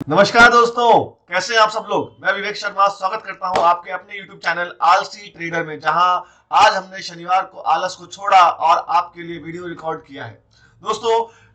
नमस्कार दोस्तों, कैसे हैं आप सब लोग। मैं विवेक शर्मा स्वागत करता हूं आपके अपने YouTube चैनल आलसी ट्रेडर में, जहां आज हमने शनिवार को आलस को छोड़ा और आपके लिए वीडियो रिकॉर्ड किया है। दोस्तों,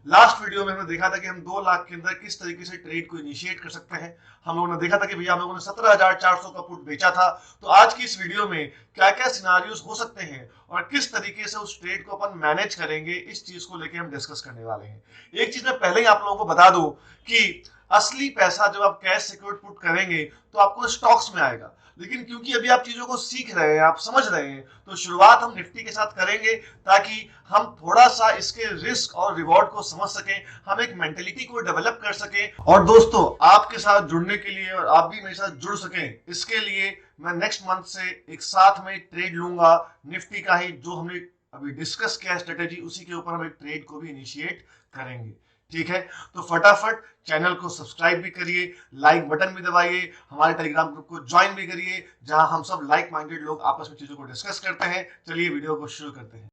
लास्ट वीडियो में हमने देखा था कि हम 2 लाख के अंदर किस तरीके से ट्रेड को इनिशिएट कर सकते हैं। हम लोगों ने देखा था कि भैया हम लोगों ने 17,400 का पुट बेचा था। तो आज की इस वीडियो में क्या क्या सिनारियोज हो सकते हैं और किस तरीके से उस ट्रेड को अपन मैनेज करेंगे, इस चीज को लेकर हम डिस्कस करने वाले हैं। एक चीज मैं पहले ही आप लोगों को बता दूं कि असली पैसा जब आप कैश सिक्योर्ड पुट करेंगे तो आपको स्टॉक्स में आएगा। लेकिन क्योंकि अभी आप चीजों को सीख रहे हैं, आप समझ रहे हैं, तो शुरुआत हम निफ्टी के साथ करेंगे ताकि हम थोड़ा सा इसके रिस्क और रिवॉर्ड को समझ सकें, हम एक मेंटेलिटी को डेवलप कर सकें। और दोस्तों, आपके साथ जुड़ने के लिए और आप भी मेरे साथ जुड़ सकें, इसके लिए मैं नेक्स्ट मंथ से एक साथ में ट्रेड लूंगा निफ्टी का ही, जो हमने अभी डिस्कस किया स्ट्रेटेजी, उसी के ऊपर हम एक ट्रेड को भी इनिशिएट करेंगे। ठीक है, तो फटाफट चैनल को सब्सक्राइब भी करिए, लाइक बटन भी दबाइए, हमारे टेलीग्राम ग्रुप को ज्वाइन भी करिए, जहां हम सब लाइक माइंडेड लोग आपस में चीजों को डिस्कस करते हैं। चलिए वीडियो को शुरू करते हैं।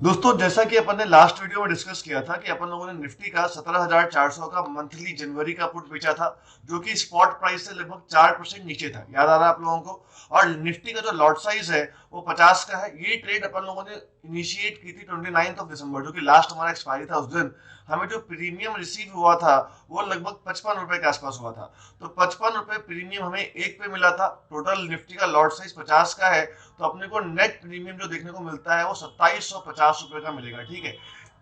दोस्तों, जैसा कि अपन ने लास्ट वीडियो में डिस्कस किया था कि अपन लोगों ने निफ्टी का 17,400 का मंथली जनवरी का पुट बेचा था, जो कि स्पॉट प्राइस से लगभग 4% नीचे था। याद आ रहा है आप लोगों को। और निफ्टी का जो लॉट साइज है वो 50 का है। ये ट्रेड अपन लोगों ने इनिशिएट की थी 29 दिसंबर, जो कि लास्ट हमारा एक्सपायरी था। उस दिन हमें जो प्रीमियम रिसीव हुआ था वो लगभग 55 रुपए के आसपास हुआ था। तो 55 रुपए प्रीमियम हमें एक पे मिला था। टोटल निफ्टी का लॉट साइज 50 का है, तो अपने को नेट प्रीमियम जो देखने को मिलता है वो 2750 रुपए का मिलेगा। ठीक है,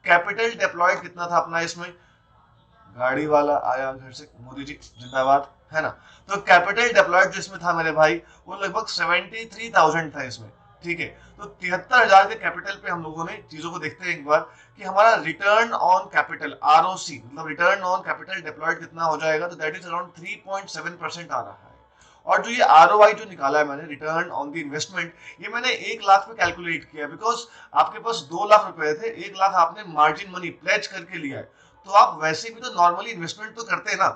कैपिटल डिप्लॉयड कितना था अपना इसमें, गाड़ी वाला आया घर से, मोदी जी जिंदाबाद, है ना। तो कैपिटल डिप्लॉयड जो इसमें था मेरे भाई, वो लगभग 73,000 था इसमें। ठीक है, तो 73,000 के कैपिटल पे हम लोगों ने चीजों को देखते हैं एक बार कि हमारा रिटर्न ऑन कैपिटल आरओसी, मतलब रिटर्न ऑन कैपिटल डिप्लॉयड कितना हो जाएगा। तो दैट इज अराउंड 3.7% आ रहा है। और जो ये आरओआई जो निकाला है मैंने, रिटर्न ऑन द इन्वेस्टमेंट, ये मैंने 1 लाख पे कैलकुलेट किया, बिकॉज आपके पास 2 लाख रुपए थे, 1 लाख आपने मार्जिन मनी प्लेज करके लिया है। तो आप वैसे भी तो नॉर्मली इन्वेस्टमेंट तो करते हैं ना।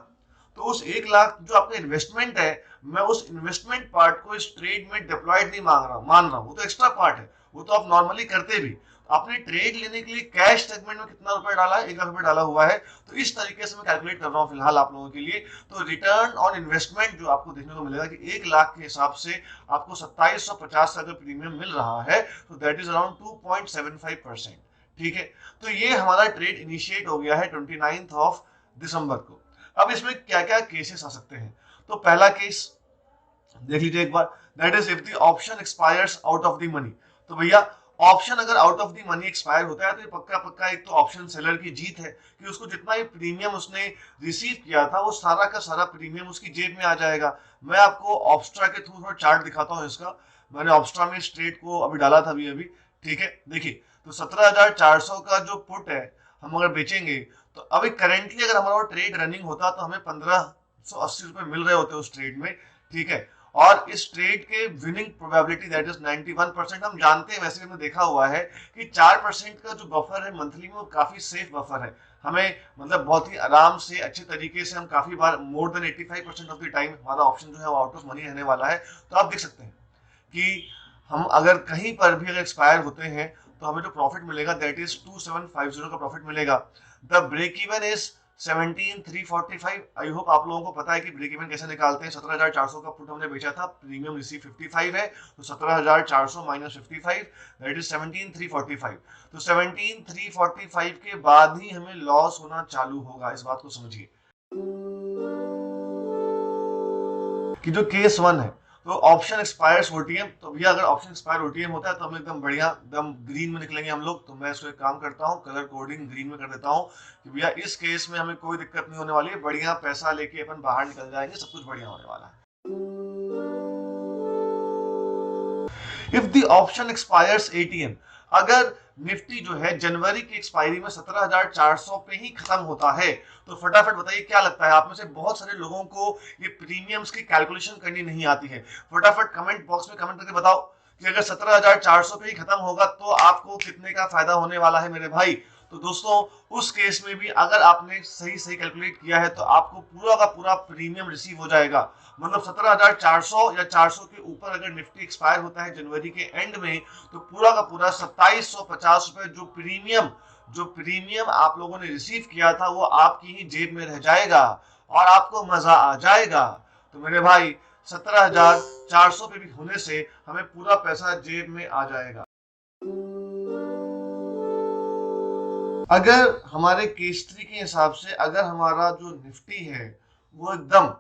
तो उस 1 लाख जो आपका इन्वेस्टमेंट है, मैं उस इन्वेस्टमेंट पार्ट को इस ट्रेड में डिप्लॉयड नहीं मान रहा हूँ, वो तो एक्स्ट्रा पार्ट है, वो तो आप नॉर्मली करते भी। आपने ट्रेड लेने के लिए कैश सेगमेंट में कितना रुपए डाला है, 1 लाख रुपए डाला हुआ है। तो इस तरीके से मैं कैलकुलेट कर रहा हूँ फिलहाल आप लोगों के लिए। तो रिटर्न ऑन इन्वेस्टमेंट जो आपको देखने को मिलेगा कि 1 लाख के हिसाब से आपको 2750 का अगर प्रीमियम मिल रहा है, तो दैट इज अराउंड 2.75%। ठीक है, तो ये हमारा ट्रेड इनिशिएट हो गया है 29 दिसंबर को। अब इसमें क्या क्या केसेस आ सकते हैं, तो पहला केस देख लीजिए एक बार, that is if the option expires out of the money. तो भैया, ऑप्शन अगर out of the money expire होता है तो ये पक्का पक्का एक तो ऑप्शन सेलर की जीत है कि उसको जितना भी प्रीमियम उसने रिसीव किया था वो सारा का सारा प्रीमियम उसकी जेब में आ जाएगा। मैं आपको ऑब्स्ट्रा के थ्रू थोड़ा चार्ट दिखाता हूँ इसका। मैंने ऑब्स्ट्रा में स्ट्रेट को अभी डाला था अभी अभी। ठीक है, देखिए, तो 17,400 का जो पुट है हम अगर बेचेंगे, तो अभी करेंटली अगर हमारा ट्रेड रनिंग होता तो हमें 1580 रुपए मिल रहे होते उस ट्रेड में। ठीक है, और इस ट्रेड के विनिंग प्रोबेबिलिटी दैट इज 91%। हम जानते हैं, वैसे भी हमने देखा हुआ है कि 4% का जो बफर है मंथली में, वो काफी सेफ बफर है। हमें मतलब बहुत ही आराम से अच्छे तरीके से हम काफी बार more than 85% of the time हमारा ऑप्शन जो है वो आउट ऑफ मनी रहने वाला है। तो आप देख सकते हैं कि हम अगर कहीं पर भी अगर एक्सपायर होते हैं तो हमें जो प्रॉफिट मिलेगा दैट इज 2750 का प्रॉफिट मिलेगा। The break even is 17,345। I hope आप लोगों को पता है कि ब्रेक इवन कैसे निकालते हैं। 17,400 का पुट हमने बेचा था, प्रीमियम रिसीव 55 है, तो 17,400 माइनस 55 दैट इज 17,345। तो 17,345 के बाद ही हमें लॉस होना चालू होगा, इस बात को समझिए। कि जो केस वन है, तो ऑप्शन एक्सपायर्स ओटीएम, तो भैया अगर ऑप्शन एक्सपायर ओटीएम होता है तो हम एकदम बढ़िया एकदम ग्रीन में निकलेंगे हम लोग। तो मैं इसको एक काम करता हूँ, कलर कोडिंग ग्रीन में कर देता हूँ कि भैया इस केस में हमें कोई दिक्कत नहीं होने वाली है, बढ़िया पैसा लेके अपन बाहर निकल जाएंगे, सब कुछ बढ़िया होने वाला है। If the option expires ATM, अगर निफ्टी जो है जनवरी की एक्सपायरी में 17,400 पे ही खत्म होता है, तो फटाफट बताइए क्या लगता है आप में से बहुत सारे लोगों को ये प्रीमियम्स की कैलकुलेशन करनी नहीं आती है। फटाफट कमेंट बॉक्स में कमेंट करके बताओ कि अगर 17,400 पे ही खत्म होगा तो आपको कितने का फायदा होने वाला है मेरे भाई। तो दोस्तों, उस केस में भी अगर आपने सही सही कैलकुलेट किया है तो आपको पूरा का पूरा प्रीमियम रिसीव हो जाएगा। मतलब 17,400 या 400 के ऊपर अगर निफ्टी एक्सपायर होता है जनवरी के एंड में, तो पूरा का पूरा 2750 रुपए जो प्रीमियम जो प्रीमियम आप लोगों ने रिसीव किया था वो आपकी ही जेब में रह जाएगा और आपको मजा आ जाएगा। तो मेरे भाई 17,400 पे भी होने से हमें पूरा पैसा जेब में आ जाएगा। अगर हमारे केस 3 के हिसाब से अगर हमारा जो निफ्टी है वो एकदम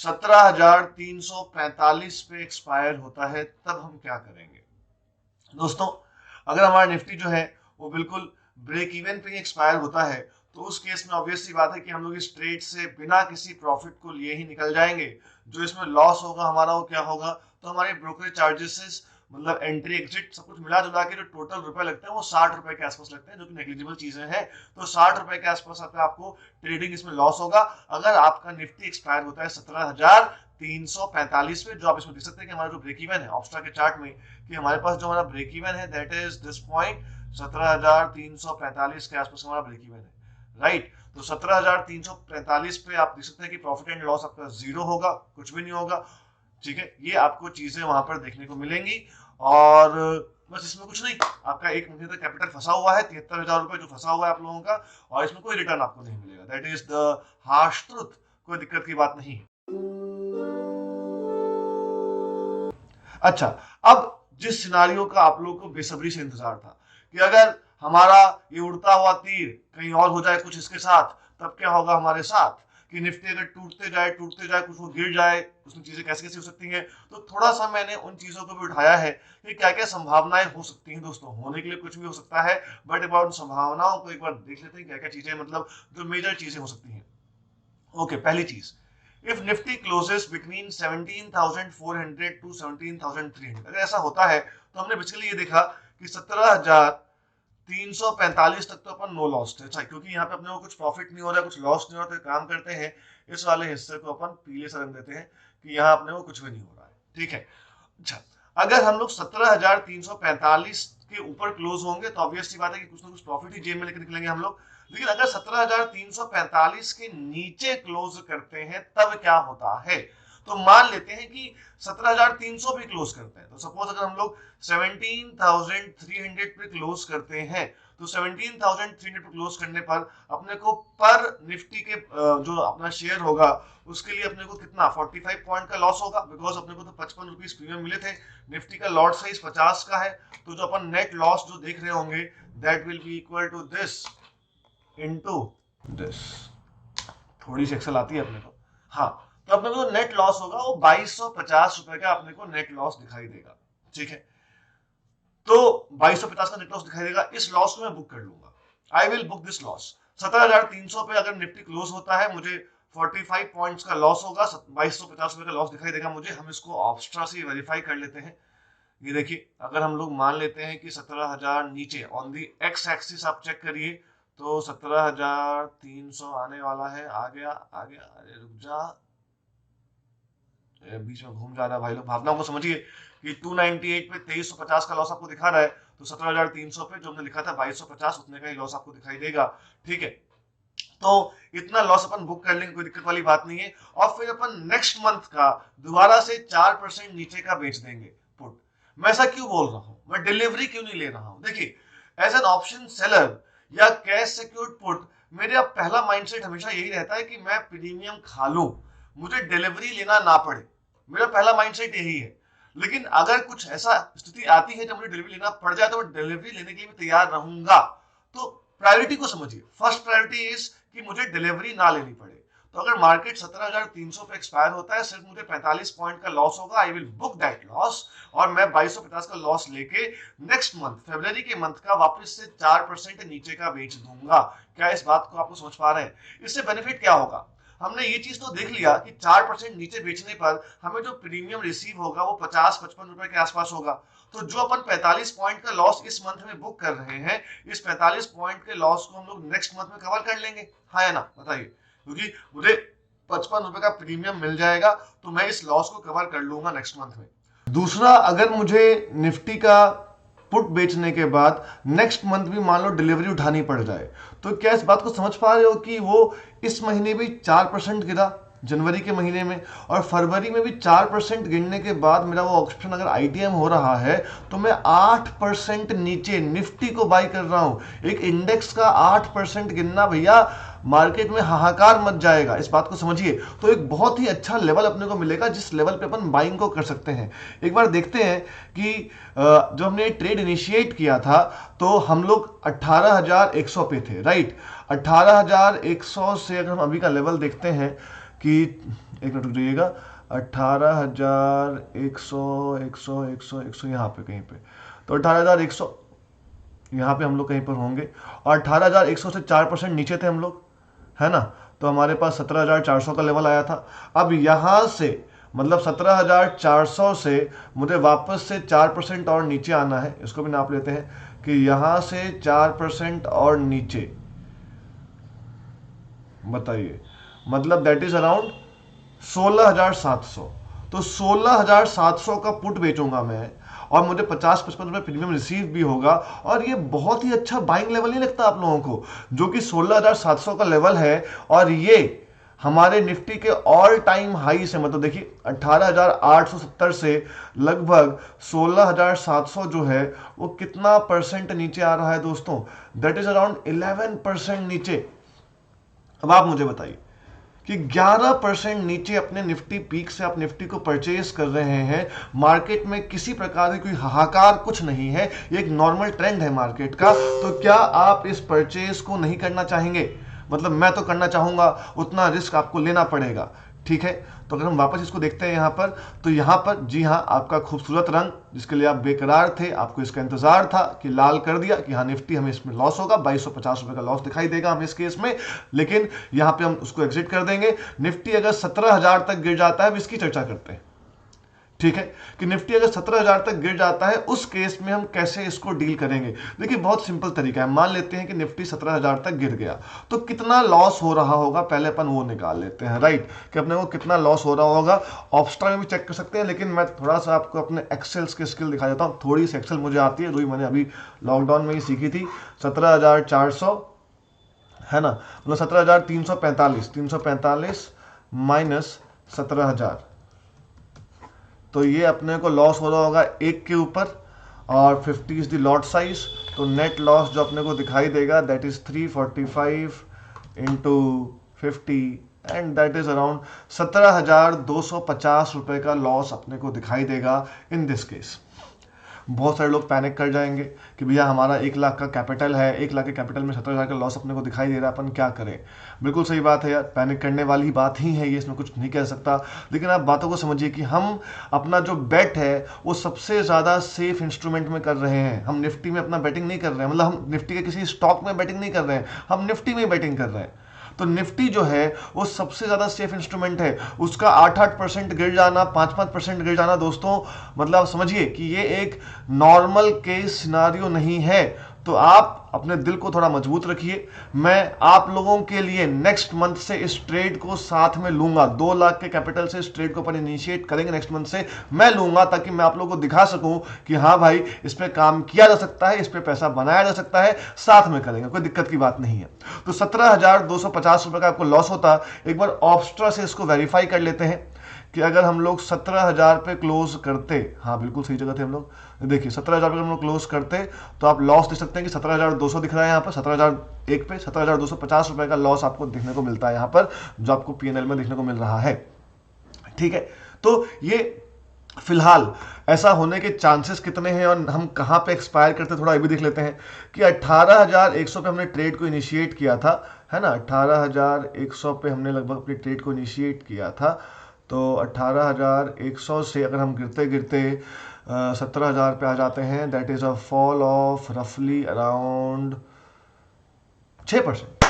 17,345 पे एक्सपायर होता है तब हम क्या करेंगे दोस्तों? अगर हमारा निफ्टी जो है वो बिल्कुल ब्रेक इवन पे एक्सपायर होता है तो उस केस में ऑब्वियस सी बात है कि हम लोग इस ट्रेड से बिना किसी प्रॉफिट को लिए ही निकल जाएंगे। जो इसमें लॉस होगा हमारा वो क्या होगा, तो हमारे ब्रोकरेज चार्जेस मतलब एंट्री एग्जिट सब कुछ मिला जुला के जो टोटल रुपए लगते हैं वो 60 रुपए के आसपास लगते हैं, जो कि नेग्लिजिबल चीजें हैं। तो 60 रुपए के आसपास आपको ट्रेडिंग इसमें लॉस होगा अगर आपका निफ्टी एक्सपायर होता है 17,345 पे। जो आप इसमें देख सकते हैं कि हमारा जो ब्रेक इवन है ऑप्स्ट्रा के चार्ट में कि हमारे पास जो हमारा ब्रेक इवन है दैट इज दिस पॉइंट 17,345 के आसपास हमारा ब्रेक इवन है, राइट। तो 17,345 पे आप देख सकते हैं कि प्रॉफिट एंड लॉस आपका जीरो होगा, कुछ भी नहीं होगा, ठीक है। ये आपको चीजें वहां पर देखने को मिलेंगी और बस इसमें कुछ नहीं, आपका एक महीने तक कैपिटल फंसा हुआ है 73,000 रुपए जो फंसा हुआ है आप लोगों का, और इसमें कोई रिटर्न आपको नहीं मिलेगा। That is the harsh truth, कोई दिक्कत की बात नहीं। अच्छा, अब जिस सिनारियो का आप लोगों को बेसब्री से इंतजार था कि अगर हमारा ये उड़ता हुआ तीर कहीं और हो जाए कुछ इसके साथ, तब क्या होगा हमारे साथ, कि निफ्टी अगर टूटते जाए कुछ वो गिर जाए, उसमें चीजें कैसे कैसे हो सकती हैं। तो थोड़ा सा मैंने उन चीजों को भी उठाया है कि क्या क्या संभावनाएं हो सकती हैं दोस्तों। होने के लिए कुछ भी हो सकता है, बट एक बार उन संभावनाओं को एक बार देख लेते हैं क्या क्या चीजें, मतलब जो मेजर चीजें हो सकती हैं। ओके, पहली चीज, if nifty closes between 17,400 to 17,300, अगर ऐसा होता है तो हमने बेसिकली ये देखा कि 17,345 तक तो अपन नो लॉस थे। अच्छा, क्योंकि यहाँ पे अपने को कुछ प्रॉफिट नहीं हो रहा है, कुछ लॉस नहीं हो रहा, तो काम करते हैं इस वाले हिस्से को अपन पीले से रंग देते हैं कि यहाँ अपने को कुछ भी नहीं हो रहा है, ठीक है। अच्छा, अगर हम लोग 17,345 के ऊपर क्लोज होंगे तो ऑब्वियस सी बात है कि कुछ ना कुछ प्रॉफिट ही जेब में लेकर निकलेंगे हम लोग। लेकिन अगर 17,345 के नीचे क्लोज करते हैं तब क्या होता है, तो मान लेते हैं कि 17,300 पे क्लोज करते हैं। तो सपोज अगर हम लोग 17,300 पे क्लोज करते हैं तो 17,300 पे क्लोज करने पर अपने को पर निफ्टी के जो अपना शेयर होगा उसके लिए अपने को कितना 45 पॉइंट का लॉस होगा, बिकॉज अपने को तो 55 रुपीज प्रीमियम मिले थे। निफ्टी का लॉट साइज 50 का है, तो जो अपन नेट लॉस जो देख रहे होंगे that will be equal to this into this. थोड़ी सी एक्सेल आती है अपने को, हाँ। तो अपने को नेट लॉस होगा वो 2250 रुपए का अपने को नेट लॉस दिखाई देगा, ठीक है। तो 2250 का नेट लॉस दिखाई देगा, इस लॉस को मैं बुक कर लूंगा। I will book this loss. 17,300 पे अगर निफ्टी क्लोज होता है मुझे 45 पॉइंट्स का लॉस होगा, 2250 रुपए का लॉस दिखाई देगा मुझे। हम इसको ऑब्स्ट्रा से वेरीफाई कर लेते हैं। ये देखिए, अगर हम लोग मान लेते हैं कि 17,000 नीचे ऑन दी एक्स एक्सिस आप चेक करिए तो 17,300 आने वाला है। आ गया, अरे रुक जा, बीच में घूम जा रहा है भाई लोग, भावनाओं को समझिए कि 298 पे 2350 का लॉस आपको दिखा रहा है, तो 17,300 पे जो हमने लिखा था 2250 उतने का ही लॉस आपको दिखाई देगा, ठीक है। तो इतना लॉस अपन बुक कर लेंगे, कोई दिक्कत वाली बात नहीं है। और फिर अपन नेक्स्ट मंथ का दोबारा से 4% नीचे का बेच देंगे पुट। मैं ऐसा क्यों बोल रहा हूं, मैं डिलीवरी क्यों नहीं ले रहा हूं? देखिए, एज एन ऑप्शन सेलर या कैश सिक्योर्ड पुट, मेरा पहला माइंडसेट हमेशा यही रहता है कि मैं प्रीमियम खा लूं, मुझे डिलीवरी लेना ना पड़े। मेरा पहला माइंडसेट यही है। लेकिन अगर कुछ ऐसा स्थिति आती है जब मुझे डिलीवरी लेना पड़ जाए तो मैं डिलीवरी लेने के लिए भी तैयार रहूंगा। तो प्रायोरिटी को समझिए, फर्स्ट प्रायोरिटी इज कि मुझे डिलीवरी ना लेनी पड़े। तो अगर मार्केट 17,300 पे एक्सपायर होता है, सिर्फ मुझे 45 पॉइंट का लॉस होगा, I will book that loss और मैं 2250 का लॉस लेके नेक्स्ट मंथ फरवरी के मंथ का वापस से 4% नीचे का बेच दूंगा। क्या इस बात को आपको समझ पा रहे हैं? इससे बेनिफिट क्या होगा? हमने ये चीज तो देख लिया कि 4% नीचे बेचने पर हमें जो प्रीमियम रिसीव होगा वो 50-55 रुपए के आसपास होगा। तो जो अपन 45 पॉइंट का लॉस इस मंथ में बुक कर रहे हैं, इस 45 पॉइंट के लॉस को हम लोग नेक्स्ट मंथ में कवर कर लेंगे, हाँ या ना बताइए? क्योंकि मुझे 55 रुपए का प्रीमियम मिल जाएगा तो मैं इस लॉस को कवर कर लूंगा नेक्स्ट मंथ में। दूसरा, अगर मुझे निफ्टी का पुट बेचने के बाद नेक्स्ट मंथ भी मान लो डिलीवरी उठानी पड़ जाए, तो क्या इस बात को समझ पा रहे हो कि वो इस महीने भी 4% गिरा, जनवरी के महीने में, और फरवरी में भी 4% गिरने के बाद मेरा वो ऑप्शन अगर आईटीएम हो रहा है तो मैं 8% नीचे निफ्टी को बाई कर रहा हूं। एक इंडेक्स का 8% गिरना भैया मार्केट में हाहाकार मच जाएगा, इस बात को समझिए। तो एक बहुत ही अच्छा लेवल अपने को मिलेगा जिस लेवल पे अपन बाइंग को कर सकते हैं। एक बार देखते हैं कि जो हमने ट्रेड इनिशिएट किया था तो हम लोग 18,100 पे थे, राइट। 18,100 से अगर हम अभी का लेवल देखते हैं कि, एक मिनट रुक जाइएगा, 18,100 100 यहाँ पे कहीं पे, तो 18,100 यहाँ पे हम लोग कहीं पर होंगे, और 18,100 से 4% नीचे थे हम लोग, है ना। तो हमारे पास 17,400 का लेवल आया था। अब यहाँ से मतलब 17,400 से मुझे वापस से 4% और नीचे आना है। इसको भी नाप लेते हैं कि यहाँ से 4% और नीचे, बताइए, मतलब दैट इज अराउंड 16,700। तो 16,700 का पुट बेचूंगा मैं, और मुझे 50-55 रुपए प्रीमियम रिसीव भी होगा, और ये बहुत ही अच्छा बाइंग लेवल नहीं लगता आप लोगों को, जो कि 16,700 का लेवल है। और ये हमारे निफ्टी के ऑल टाइम हाई से, मतलब देखिए 18,870 से लगभग 16,700 जो है वो कितना परसेंट नीचे आ रहा है दोस्तों, दैट इज अराउंड 11% नीचे। अब आप मुझे बताइए कि 11% नीचे अपने निफ्टी पीक से आप निफ्टी को परचेज कर रहे हैं। मार्केट में किसी प्रकार की कोई हाहाकार कुछ नहीं है, ये एक नॉर्मल ट्रेंड है मार्केट का। तो क्या आप इस परचेज को नहीं करना चाहेंगे? मतलब मैं तो करना चाहूंगा, उतना रिस्क आपको लेना पड़ेगा, ठीक है। तो अगर हम वापस इसको देखते हैं यहाँ पर, तो यहाँ पर जी हाँ, आपका खूबसूरत रंग जिसके लिए आप बेकरार थे, आपको इसका इंतजार था कि लाल कर दिया कि हाँ निफ्टी हमें इसमें लॉस होगा, 2250 रुपए का लॉस दिखाई देगा हमें इस केस में, लेकिन यहाँ पे हम उसको एग्जिट कर देंगे। निफ्टी अगर 17,000 तक गिर जाता है, अब इसकी चर्चा करते हैं, ठीक है, कि निफ्टी अगर 17,000 तक गिर जाता है उस केस में हम कैसे इसको डील करेंगे। देखिए बहुत सिंपल तरीका है, मान लेते हैं कि निफ्टी 17,000 तक गिर गया तो कितना लॉस हो रहा होगा, पहले अपन वो निकाल लेते हैं, राइट, कि अपने को कितना लॉस हो रहा होगा। ऑप्स्ट्रा में भी चेक कर सकते हैं, लेकिन मैं थोड़ा सा आपको अपने एक्सेल्स की स्किल दिखा देता हूँ। थोड़ी सी एक्सेल मुझे आती है, जो मैंने अभी लॉकडाउन में ही सीखी थी। 17,400 है ना, मतलब 17,345 माइनस 17,000, तो ये अपने को लॉस हो रहा होगा एक के ऊपर, और 50 इज द लॉट साइज। तो नेट लॉस जो अपने को दिखाई देगा that is 345 into 50, and that is around 17,250 रुपए का लॉस अपने को दिखाई देगा इन दिस केस। बहुत सारे लोग पैनिक कर जाएंगे कि भैया हमारा 1 लाख का कैपिटल है, 1 लाख के कैपिटल में 17,000 का लॉस अपने को दिखाई दे रहा है, अपन क्या करें। बिल्कुल सही बात है यार, पैनिक करने वाली बात ही है ये, इसमें कुछ नहीं कह सकता। लेकिन आप बातों को समझिए कि हम अपना जो बेट है वो सबसे ज़्यादा सेफ इंस्ट्रूमेंट में कर रहे हैं। हम निफ्टी में अपना बैटिंग नहीं कर रहे हैं, मतलब हम निफ्टी के किसी स्टॉक में बैटिंग नहीं कर रहे हैं, हम निफ्टी में बैटिंग कर रहे हैं। तो निफ्टी जो है वो सबसे ज्यादा सेफ इंस्ट्रूमेंट है। उसका 8-8% गिर जाना, 5-5% गिर जाना दोस्तों, मतलब समझिए कि ये एक नॉर्मल केस सिनारियो नहीं है। तो आप अपने दिल को थोड़ा मजबूत रखिए। मैं आप लोगों के लिए नेक्स्ट मंथ से इस ट्रेड को साथ में लूंगा। 2 लाख के कैपिटल से इस ट्रेड को अपन इनिशिएट करेंगे, नेक्स्ट मंथ से मैं लूंगा, ताकि मैं आप लोगों को दिखा सकूं कि हाँ भाई इस पे काम किया जा सकता है, इस पे पैसा बनाया जा सकता है, साथ में करेंगे, कोई दिक्कत की बात नहीं है। तो 17,250 रुपए का आपको लॉस होता। एक बार ऑप्स्ट्रा से इसको वेरीफाई कर लेते हैं कि अगर हम लोग 17,000 पे क्लोज करते, हाँ बिल्कुल सही जगह थे हम लोग, देखिए 17,000 पे हम लोग क्लोज करते तो आप लॉस देख सकते हैं कि 17,200 दिख रहा है यहाँ पर। 17,001 पे 17,250 रुपए का लॉस आपको देखने को मिलता है यहाँ पर, जो आपको पीएनएल में देखने को मिल रहा है, ठीक है। तो ये फिलहाल ऐसा होने के चांसेस कितने हैं और हम कहां पे एक्सपायर करते हैं, थोड़ा ये भी देख लेते हैं कि 18,100 पे हमने ट्रेड को इनिशिएट किया था, है ना। 18,100 पे हमने लगभग अपनी ट्रेड को इनिशिएट किया था। तो 18,100 से अगर हम गिरते गिरते 17,000 पे आ जाते हैं, that is a fall of रफली अराउंड 6%।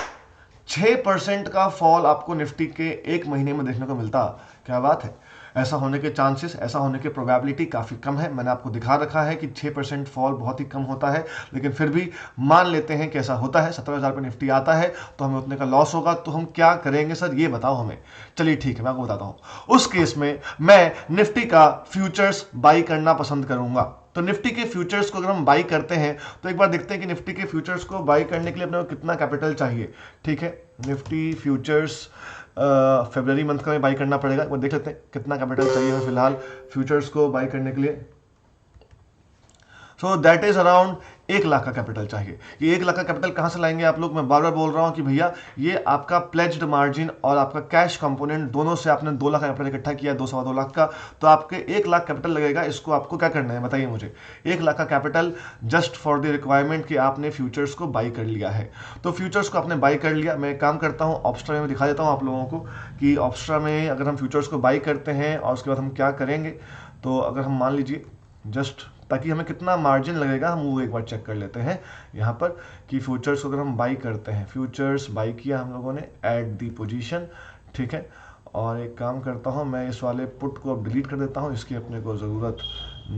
6% का फॉल आपको निफ्टी के एक महीने में देखने को मिलता। क्या बात है। ऐसा होने के चांसेस, ऐसा होने की प्रोबेबिलिटी काफ़ी कम है। मैंने आपको दिखा रखा है कि 6% फॉल बहुत ही कम होता है, लेकिन फिर भी मान लेते हैं कि ऐसा होता है। 17,000 पे निफ्टी आता है तो हमें उतने का लॉस होगा, तो हम क्या करेंगे सर ये बताओ हमें। चलिए ठीक है, मैं आपको बताता हूँ। उस केस में मैं निफ्टी का फ्यूचर्स बाई करना पसंद करूंगा। तो निफ्टी के फ्यूचर्स को अगर हम बाई करते हैं तो एक बार देखते हैं कि निफ्टी के फ्यूचर्स को बाई करने के लिए अपने को कितना कैपिटल चाहिए। ठीक है, निफ्टी फ्यूचर्स फरवरी मंथ का बाई करना पड़ेगा। वो देख लेते हैं कितना कैपिटल चाहिए हमें फिलहाल फ्यूचर्स को बाई करने के लिए। So that is around 1 lakh का कैपिटल चाहिए। ये 1 लाख का कैपिटल कहां से लाएंगे आप लोग? मैं बार बार बोल रहा हूं कि भैया ये आपका प्लेज्ड मार्जिन और आपका कैश कंपोनेंट दोनों से आपने 2 लाख का कैपिटल इकट्ठा किया, 2 लाख का, तो आपके 1 लाख कैपिटल लगेगा। इसको आपको क्या करना है बताइए मुझे? 1 लाख का capital just for the requirement कि आपने फ्यूचर्स को बाई कर लिया है। तो फ्यूचर्स को आपने बाई कर लिया। मैं एक काम करता हूँ, ऑप्स्ट्रा में दिखा देता हूँ आप लोगों को कि ऑप्स्ट्रा में अगर हम फ्यूचर्स को बाई करते हैं और उसके बाद हम क्या करेंगे। तो अगर हम मान लीजिए जस्ट ताकि हमें कितना मार्जिन लगेगा हम वो एक बार चेक कर लेते हैं यहाँ पर कि फ्यूचर्स को अगर हम बाई करते हैं, फ्यूचर्स बाई किया हम लोगों ने एट दी पोजीशन, ठीक है। और एक काम करता हूँ, मैं इस वाले पुट को अब डिलीट कर देता हूँ, इसकी अपने को ज़रूरत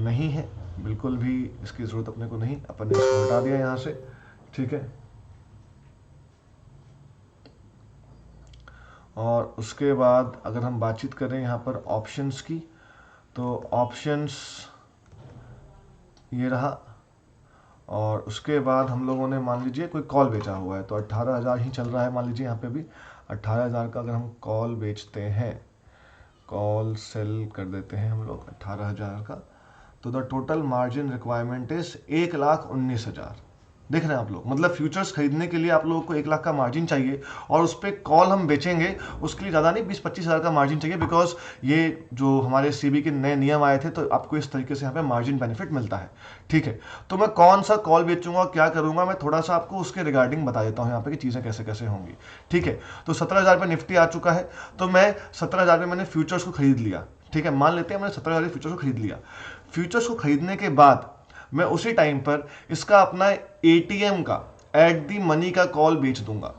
नहीं है, बिल्कुल भी इसकी ज़रूरत अपने को नहीं, अपन ने इसको हटा दिया यहाँ से, ठीक है। और उसके बाद अगर हम बातचीत करें यहाँ पर ऑप्शंस की, तो ऑप्शंस ये रहा। और उसके बाद हम लोगों ने मान लीजिए कोई कॉल बेचा हुआ है, तो 18,000 ही चल रहा है, मान लीजिए यहाँ पे भी 18,000 का अगर हम कॉल बेचते हैं, कॉल सेल कर देते हैं हम लोग 18,000 का, तो the total margin requirement is 1,19,000। देख रहे हैं आप लोग, मतलब फ्यूचर्स खरीदने के लिए आप लोगों को 1 लाख का मार्जिन चाहिए और उस पर कॉल हम बेचेंगे उसके लिए ज़्यादा नहीं 20-25 हज़ार का मार्जिन चाहिए, बिकॉज ये जो हमारे सीबी के नए नियम आए थे तो आपको इस तरीके से यहाँ पे मार्जिन बेनिफिट मिलता है, ठीक है। तो मैं कौन सा कॉल बेचूंगा, क्या करूंगा, मैं थोड़ा सा आपको उसके रिगार्डिंग बता देता हूँ यहाँ पे कि चीज़ें कैसे कैसे होंगी, ठीक है। तो 17,000 पे निफ्टी आ चुका है, तो मैं 17,000 में मैंने फ्यूचर्स को खरीद लिया, ठीक है। मान लेते हैं मैंने 17,000 फ्यूचर्स को खरीद लिया। फ्यूचर्स को खरीदने के बाद मैं उसी टाइम पर इसका अपना एटीएम का एट दी मनी का कॉल बेच दूंगा,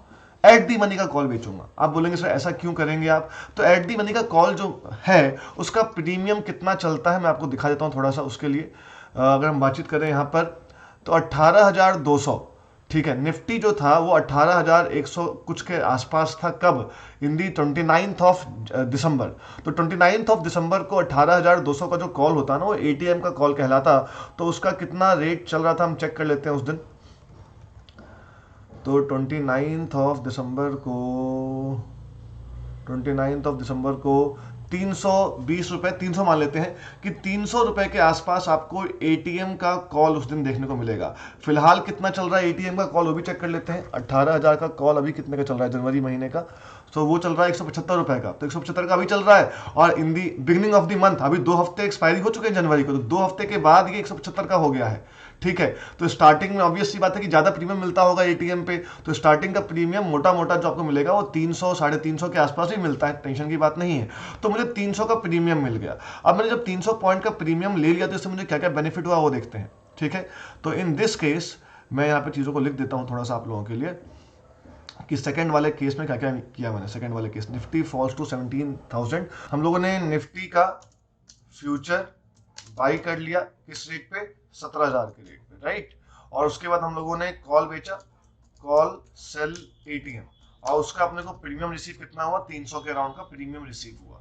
एट दी मनी का कॉल बेचूंगा। आप बोलेंगे सर ऐसा क्यों करेंगे आप? तो एट दी मनी का कॉल जो है उसका प्रीमियम कितना चलता है मैं आपको दिखा देता हूं थोड़ा सा। उसके लिए अगर हम बातचीत करें यहाँ पर तो 18,200, ठीक है। निफ्टी जो था वो 18,100 कुछ के आसपास था, कब? इन दी 29th ऑफ दिसंबर। तो 29th ऑफ दिसंबर को 18,200 का जो कॉल होता है ना वो एटीएम का कॉल कहलाता। तो उसका कितना रेट चल रहा था हम चेक कर लेते हैं उस दिन। तो 29th ऑफ दिसंबर को 320 रुपए, 300 मान लेते हैं कि 300 रुपए के आसपास आपको एटीएम का कॉल उस दिन देखने को मिलेगा। फिलहाल कितना चल रहा है एटीएम का कॉल वो भी चेक कर लेते हैं। 18,000 का कॉल अभी कितने का चल रहा है जनवरी महीने का? तो वो चल रहा है 175 रुपए का, तो 175 का अभी चल रहा है। और in the beginning of the month, अभी 2 हफ्ते एक्सपायरी हो चुके हैं जनवरी को, तो 2 हफ्ते के बाद ये 175 का हो गया है, ठीक है। तो स्टार्टिंग में ऑब्वियस सी बात है कि ज्यादा प्रीमियम मिलता होगा एटीएम पे, तो स्टार्टिंग का प्रीमियम मोटा मोटा जो आपको मिलेगा वो 300 350 के आसपास ही मिलता है, टेंशन की बात नहीं है। तो मुझे 300 का प्रीमियम मिल गया। अब मैंने जब 300 पॉइंट का प्रीमियम ले लिया तो इससे मुझे क्या क्या बेनिफिट हुआ वो देखते हैं, ठीक है। तो इन दिस केस मैं यहाँ पे चीज़ों को लिख देता हूँ थोड़ा सा आप लोगों के लिए कि सेकंड वाले केस में क्या क्या किया मैंने। सेकंड वाले केस निफ्टी फॉल्स टू 17,000, हम लोगों ने निफ्टी का फ्यूचर बाई कर लिया किस रेट पे? 17,000 के रेट पे, राइट। और उसके बाद हम लोगों ने कॉल बेचा, कॉल सेल एटीएम, और उसका अपने को प्रीमियम रिसीव कितना हुआ? 300 के अराउंड का प्रीमियम रिसीव हुआ।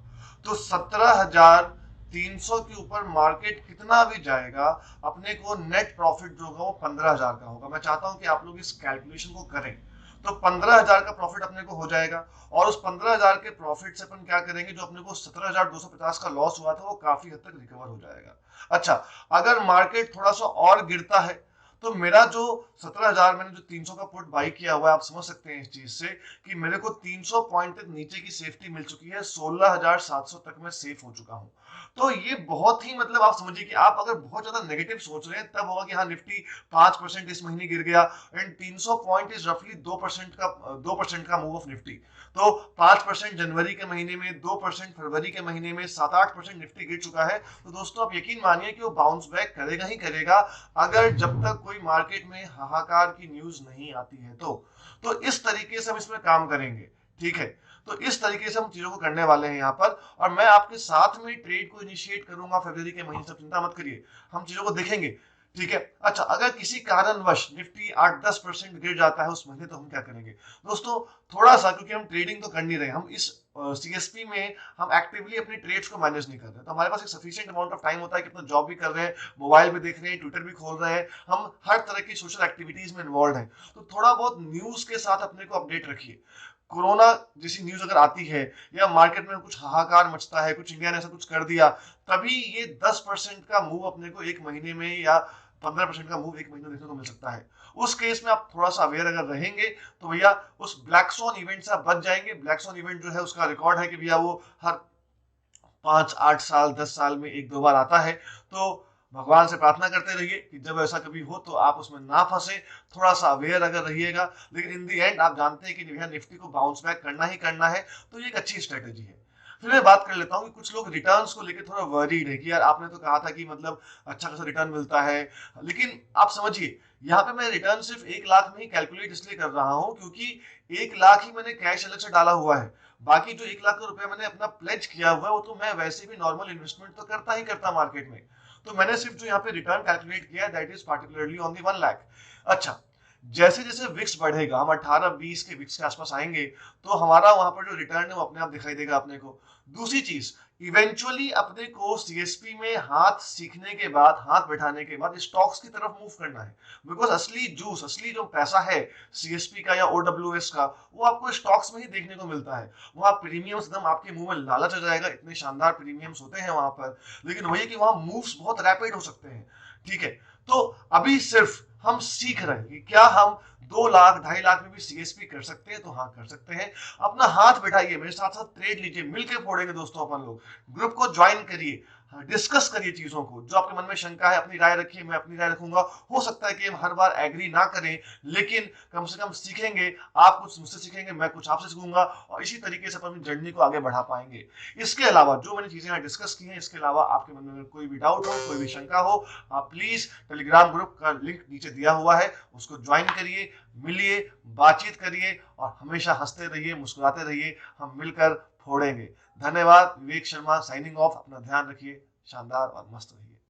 तो 17,300 के ऊपर मार्केट कितना भी जाएगा अपने को नेट प्रॉफिट जो होगा वो 15,000 का होगा। मैं चाहता हूं कि आप लोग इस कैलकुलेशन को करें। तो 15,000 का प्रॉफिट अपने को हो जाएगा और उस 15,000 के प्रॉफिट से अपन क्या करेंगे, जो अपने को 17,250 का लॉस हुआ था वो काफी हद तक रिकवर हो जाएगा। अच्छा, अगर मार्केट थोड़ा सा और गिरता है तो मेरा जो 17,000 मैंने जो 300 का पुट बाई किया हुआ है, आप समझ सकते हैं इस चीज से कि मेरे को 300 पॉइंट तक नीचे की सेफ्टी मिल चुकी है, 16,700 तक मैं सेफ हो चुका हूं। तो ये बहुत ही मतलब आप समझिए कि आप अगर बहुत ज्यादा नेगेटिव सोच रहे हैं तब होगा कि हाँ निफ्टी 5% इस महीने गिर गया, एंड 300 पॉइंट इज रफली 2% का मूव ऑफ निफ्टी। तो 5% जनवरी के महीने में, 2% फरवरी के महीने में, 7-8% निफ्टी गिर चुका है। तो दोस्तों आप यकीन मानिए कि वो बाउंस बैक करेगा ही करेगा अगर जब तक कोई मार्केट में हाहाकार की न्यूज नहीं आती है। तो इस तरीके से हम इसमें काम करेंगे, ठीक है। तो इस तरीके से हम चीजों को करने वाले हैं यहाँ पर, और मैं आपके साथ में ट्रेड को इनिशिएट करूंगा फरवरी के महीने से, चिंता मत करिए, हम चीजों को देखेंगे, ठीक है। अच्छा, अगर किसी कारणवश निफ्टी 8-10% गिर जाता है उस महीने तो हम क्या करेंगे दोस्तों? थोड़ा सा, क्योंकि हम ट्रेडिंग तो कर नहीं रहे, हम इस सीएसपी में हम एक्टिवली अपनी ट्रेड्स को मैनेज नहीं कर रहे, तो हमारे पास एक सफिशिएंट अमाउंट ऑफ टाइम होता है कि अपना जॉब भी कर रहे हैं, मोबाइल भी देख रहे हैं, ट्विटर भी खोल रहे हैं, हम हर तरह की सोशल एक्टिविटीज में इन्वॉल्व हैं। तो थोड़ा बहुत न्यूज के साथ अपने को अपडेट रखिए। कोरोना जैसी न्यूज अगर आती है या मार्केट में कुछ हाहाकार मचता है, कुछ इंडिया ने ऐसा कुछ कर दिया, तभी ये 10% का मूव अपने को एक महीने में या 15% का मूव एक महीने में देखने को मिल सकता है। उस केस में आप थोड़ा सा अवेयर अगर रहेंगे तो भैया उस ब्लैक स्वॉन इवेंट से आप बच जाएंगे। ब्लैक स्वॉन इवेंट जो है उसका रिकॉर्ड है कि भैया वो हर 5-8 साल 10 साल में एक दो बार आता है। तो भगवान से प्रार्थना करते रहिए कि जब ऐसा कभी हो तो आप उसमें ना फंसे, थोड़ा सा अवेयर अगर रहिएगा। लेकिन इन दी एंड आप जानते हैं कि भैया निफ्टी को बाउंस बैक करना ही करना है, तो ये एक अच्छी स्ट्रेटेजी है। फिर मैं बात कर लेता हूँ कि कुछ लोग रिटर्न्स को लेकर थोड़ा वरीड है कि यार आपने तो कहा था कि मतलब अच्छा खासा रिटर्न मिलता है, लेकिन आप समझिए यहाँ पे मैं रिटर्न सिर्फ 1 लाख में ही कैलकुलेट इसलिए कर रहा हूँ क्योंकि 1 लाख ही मैंने कैश अलग से डाला हुआ है। बाकी जो 1 लाख रुपया मैंने अपना प्लेज किया हुआ है वो तो मैं वैसे भी नॉर्मल इन्वेस्टमेंट तो करता ही करता मार्केट में। तो मैंने सिर्फ जो यहाँ पे रिटर्न कैलकुलेट किया है that is particularly on the 1 lakh. अच्छा, जैसे जैसे विक्स बढ़ेगा, हम 18-20 के विक्स के आसपास आएंगे, तो हमारा वहां पर जो रिटर्न है वो अपने आप दिखाई देगा अपने को। दूसरी चीज, इवेंचुअली अपने को सीएसपी में हाथ सीखने के बाद, हाथ बैठाने के बाद स्टॉक्स की तरफ मूव करना है। बिकॉज असली जूस, असली जो पैसा है सीएसपी का या ओडब्ल्यूएस का, वो आपको स्टॉक्स में ही देखने को मिलता है। वहां प्रीमियम्स एकदम आपके मुंह में लालच हो जाएगा, इतने शानदार प्रीमियम्स होते हैं वहां पर, लेकिन वही कि वहां मूव्स बहुत रैपिड हो सकते हैं। ठीक है, तो अभी सिर्फ हम सीख रहे हैं कि क्या हम 2 लाख 2.5 लाख में भी सीएसपी कर सकते हैं, तो हाँ कर सकते हैं। अपना हाथ बैठाइए, मेरे साथ साथ ट्रेड लीजिए, मिलकर फोड़ेंगे दोस्तों अपन लोग। ग्रुप को ज्वाइन करिए, डिस्कस करिए चीजों को, जो आपके मन में शंका है अपनी राय रखिए, मैं अपनी राय रखूंगा। हो सकता है कि हम हर बार एग्री ना करें, लेकिन कम से कम सीखेंगे। आप कुछ मुझसे सीखेंगे, मैं कुछ आपसे सीखूंगा, और इसी तरीके से अपनी जर्नी को आगे बढ़ा पाएंगे। इसके अलावा जो मैंने चीजें यहाँ डिस्कस की हैं, इसके अलावा आपके मन में कोई भी डाउट हो, कोई भी शंका हो, आप प्लीज टेलीग्राम ग्रुप का लिंक नीचे दिया हुआ है, उसको ज्वाइन करिए, मिलिए, बातचीत करिए और हमेशा हंसते रहिए, मुस्कुराते रहिए। हम मिलकर फोड़ेंगे। धन्यवाद। Vivek Sharma signing off. अपना ध्यान रखिए, शानदार और मस्त रहिए।